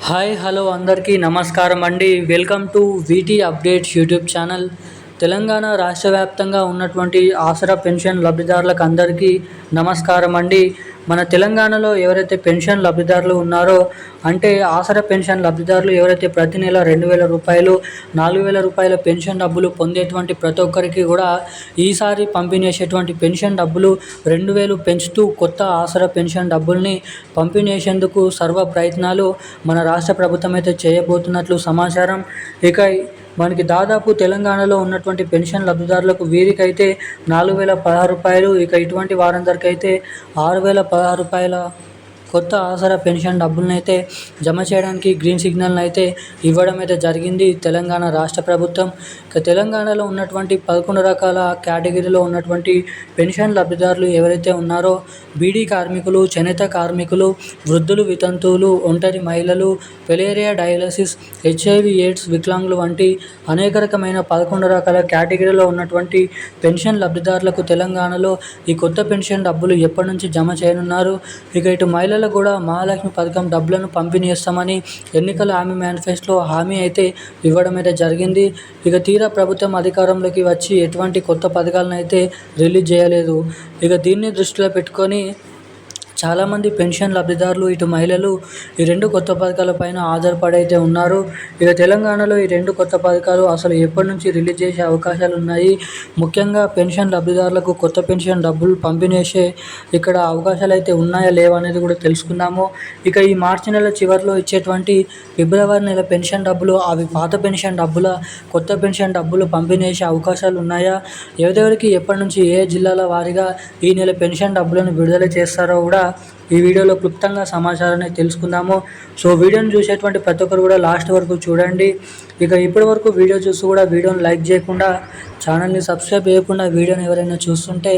Hi hello అందరికీ నమస్కారం అండి. Welcome to వీటీ updates YouTube channel. Telangana రాష్ట్ర వ్యాప్తంగా ఉన్నటువంటి ఆసరా పెన్షన్ లబ్ధిదారులకు అందరికీ నమస్కారం అండి. మన తెలంగాణలో ఎవరైతే పెన్షన్ లబ్ధిదారులు ఉన్నారో, అంటే ఆసరా పెన్షన్ లబ్ధిదారులు ఎవరైతే ప్రతి నెల 2,000 రూపాయలు 4,000 రూపాయల పెన్షన్ డబ్బులు పొందేటువంటి ప్రతి ఒక్కరికి కూడా ఈసారి పంపిణీ చేసేటువంటి పెన్షన్ డబ్బులు 2,000 పెంచుతూ కొత్త ఆసరా పెన్షన్ డబ్బుల్ని పంపిణీ చేసేందుకు సర్వ ప్రయత్నాలు మన రాష్ట్ర ప్రభుత్వం అయితే చేయబోతున్నట్లు సమాచారం. ఇక మనకి దాదాపు తెలంగాణలో ఉన్నటువంటి పెన్షన్ లబ్ధిదారులకు వీరికైతే 4,016 రూపాయలు, ఇక ఇటువంటి వారందరికీ అయితే 6,016 రూపాయల కొత్త ఆసరా పెన్షన్ డబ్బులను అయితే జమ చేయడానికి గ్రీన్ సిగ్నల్ని అయితే ఇవ్వడం అయితే జరిగింది తెలంగాణ రాష్ట్ర ప్రభుత్వం. ఇక తెలంగాణలో ఉన్నటువంటి 11 రకాల కేటగిరీలో ఉన్నటువంటి పెన్షన్ లబ్ధిదారులు ఎవరైతే ఉన్నారో, బీడీ కార్మికులు, చేనేత కార్మికులు, వృద్ధులు, వితంతువులు, ఒంటరి మహిళలు, ఫిలేరియా డయాలసిస్, హెచ్ఐవి ఎయిడ్స్ వికలాంగులు వంటి అనేక రకమైన 11 రకాల కేటగిరీలో ఉన్నటువంటి పెన్షన్ లబ్ధిదారులకు తెలంగాణలో ఈ కొత్త పెన్షన్ డబ్బులు ఎప్పటి నుంచి జమ చేయనున్నారు. ఇక ఇటు మహిళలకు కూడా మహాలక్ష్మి పథకం డబ్బులను పంపిణీ చేస్తామని ఎన్నికల హామీ మేనిఫెస్టోలో హామీ అయితే ఇవ్వడం అయితే జరిగింది. ఇక తీరా ప్రభుత్వం అధికారంలోకి వచ్చి ఎటువంటి కొత్త పథకాలను అయితే రిలీజ్ చేయలేదు. ఇక దీన్ని దృష్టిలో పెట్టుకొని చాలామంది పెన్షన్ లబ్ధిదారులు, ఇటు మహిళలు ఈ 2 కొత్త పథకాలపైన ఆధారపడి అయితే ఉన్నారు. ఇక తెలంగాణలో ఈ 2 కొత్త పథకాలు అసలు ఎప్పటి నుంచి రిలీజ్ చేసే అవకాశాలు ఉన్నాయి, ముఖ్యంగా పెన్షన్ లబ్ధిదారులకు కొత్త పెన్షన్ డబ్బులు పంపిణీ చేసే ఇక్కడ అవకాశాలు అయితే ఉన్నాయా లేవా అనేది కూడా తెలుసుకుందాము. ఇక ఈ మార్చి నెల చివరిలో ఇచ్చేటువంటి ఫిబ్రవరి నెల పెన్షన్ డబ్బులు అవి పాత పెన్షన్ డబ్బుల కొత్త పెన్షన్ డబ్బులు పంపిణీ చేసే అవకాశాలు ఉన్నాయా, ఎవరెవరికి ఎప్పటి నుంచి ఏ జిల్లాల వారీగా ఈ నెల పెన్షన్ డబ్బులను విడుదల చేస్తారో కూడా ఈ వీడియోలో క్లుప్తంగా సమాచారాన్ని తెలుసుకుందాము. సో వీడియోని చూసేటువంటి ప్రతి ఒక్కరు కూడా లాస్ట్ వరకు చూడండి. ఇక ఇప్పటి వరకు వీడియో చూస్తూ కూడా వీడియోని లైక్ చేయకుండా, ఛానల్ని సబ్స్క్రైబ్ చేయకుండా వీడియోని ఎవరైనా చూస్తుంటే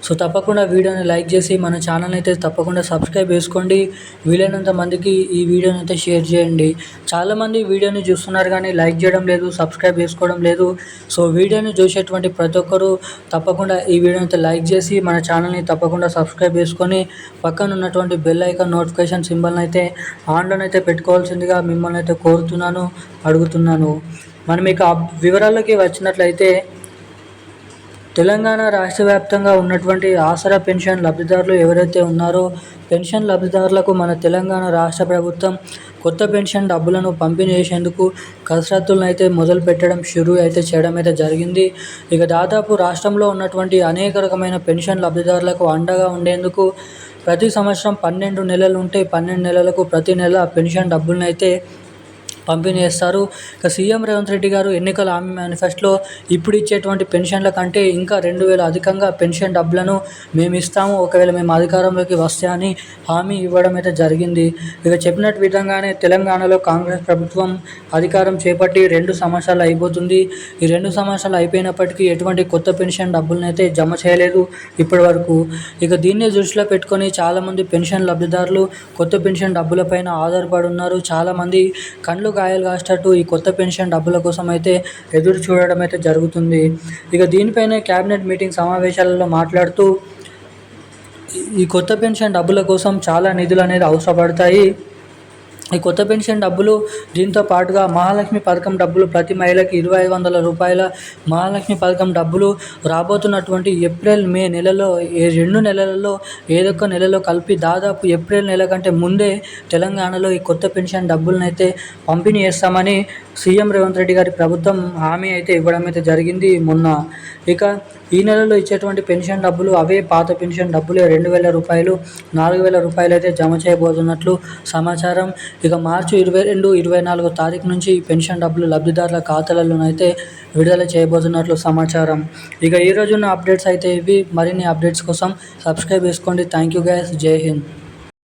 సో తప్పకుండా వీడియోని లైక్ చేసి మన ఛానల్ అయితే తప్పకుండా సబ్స్క్రైబ్ చేసుకోండి. వీలైనంత మందికి ఈ వీడియోని అయితే షేర్ చేయండి. చాలామంది వీడియోని చూస్తున్నారు కానీ లైక్ చేయడం లేదు, సబ్స్క్రైబ్ చేసుకోవడం లేదు. సో వీడియోని చూసేటువంటి ప్రతి ఒక్కరు తప్పకుండా ఈ వీడియోని అయితే లైక్ చేసి మన ఛానల్ని తప్పకుండా సబ్స్క్రైబ్ చేసుకొని పక్కన ఉన్నటువంటి బెల్ ఐకాన్ నోటిఫికేషన్ సింబల్ని అయితే ఆన్లోనైతే పెట్టుకోవాల్సిందిగా మిమ్మల్ని అయితే కోరుతున్నాను, అడుగుతున్నాను. మనం ఇక వివరాల్లోకి వచ్చినట్లయితే, తెలంగాణ రాష్ట్ర వ్యాప్తంగా ఉన్నటువంటి ఆసరా పెన్షన్ లబ్ధిదారులు ఎవరైతే ఉన్నారో, పెన్షన్ లబ్ధిదారులకు మన తెలంగాణ రాష్ట్ర ప్రభుత్వం కొత్త పెన్షన్ డబ్బులను పంపిణీ చేసేందుకు కసరత్తులను అయితే మొదలు పెట్టడం అయితే చేయడం అయితే జరిగింది. ఇక దాదాపు రాష్ట్రంలో ఉన్నటువంటి అనేక రకమైన పెన్షన్ లబ్ధిదారులకు అండగా ఉండేందుకు ప్రతి సంవత్సరం 12 నెలలు ఉంటే 12 నెలలకు ప్రతి నెల పెన్షన్ డబ్బులను అయితే పంపిణీ చేస్తారు. ఇక సీఎం రేవంత్ రెడ్డి గారు ఎన్నికల హామీ మేనిఫెస్టోలో ఇప్పుడు ఇచ్చేటువంటి పెన్షన్ల కంటే ఇంకా 2,000 అధికంగా పెన్షన్ డబ్బులను మేము ఇస్తాము ఒకవేళ మేము అధికారంలోకి వస్తే అని హామీ ఇవ్వడం అయితే జరిగింది. ఇక చెప్పినట్టు విధంగానే తెలంగాణలో కాంగ్రెస్ ప్రభుత్వం అధికారం చేపట్టి 2 సంవత్సరాలు అయిపోతుంది. ఈ 2 సంవత్సరాలు అయిపోయినప్పటికీ ఎటువంటి కొత్త పెన్షన్ డబ్బులను అయితే జమ చేయలేదు ఇప్పటి వరకు. ఇక దీన్ని దృష్టిలో పెట్టుకొని చాలామంది పెన్షన్ లబ్ధిదారులు కొత్త పెన్షన్ డబ్బులపైన ఆధారపడి ఉన్నారు. చాలామంది కళ్ళు గాయాలు కాసేటట్టు ఈ కొత్త పెన్షన్ డబ్బుల కోసం అయితే ఎదురు చూడడం అయితే జరుగుతుంది. ఇక దీనిపైనే క్యాబినెట్ మీటింగ్ సమావేశాలలో మాట్లాడుతూ ఈ కొత్త పెన్షన్ డబ్బుల కోసం చాలా నిధులు అనేది అవసరపడతాయి. ఈ కొత్త పెన్షన్ డబ్బులు దీంతో పాటుగా మహాలక్ష్మి పథకం డబ్బులు ప్రతి మహిళకి 2,500 రూపాయల మహాలక్ష్మి పథకం డబ్బులు రాబోతున్నటువంటి ఏప్రిల్ మే నెలలో 2 నెలలలో ఏదొక్క నెలలో కలిపి దాదాపు ఏప్రిల్ నెల కంటే ముందే తెలంగాణలో ఈ కొత్త పెన్షన్ డబ్బులను అయితే పంపిణీ చేస్తామని సీఎం రేవంత్ రెడ్డి గారి ప్రభుత్వం హామీ అయితే ఇవ్వడం అయితే జరిగింది మొన్న. ఇక ఈ నెలలో ఇచ్చేటువంటి పెన్షన్ డబ్బులు అవే పాత పెన్షన్ డబ్బులే 2,000 రూపాయలు 4,000 రూపాయలు అయితే జమ చేయబోతున్నట్లు సమాచారం. ఇక మార్చి 22, 24 తారీఖు నుంచి ఈ పెన్షన్ డబ్బులు లబ్ధిదారుల ఖాతాలలోనైతే విడుదల చేయబోతున్నట్లు సమాచారం. ఇక ఈరోజున్న అప్డేట్స్ అయితే ఇవి. మరిన్ని అప్డేట్స్ కోసం సబ్స్క్రైబ్ చేసుకోండి. Thank you guys. జై హింద్.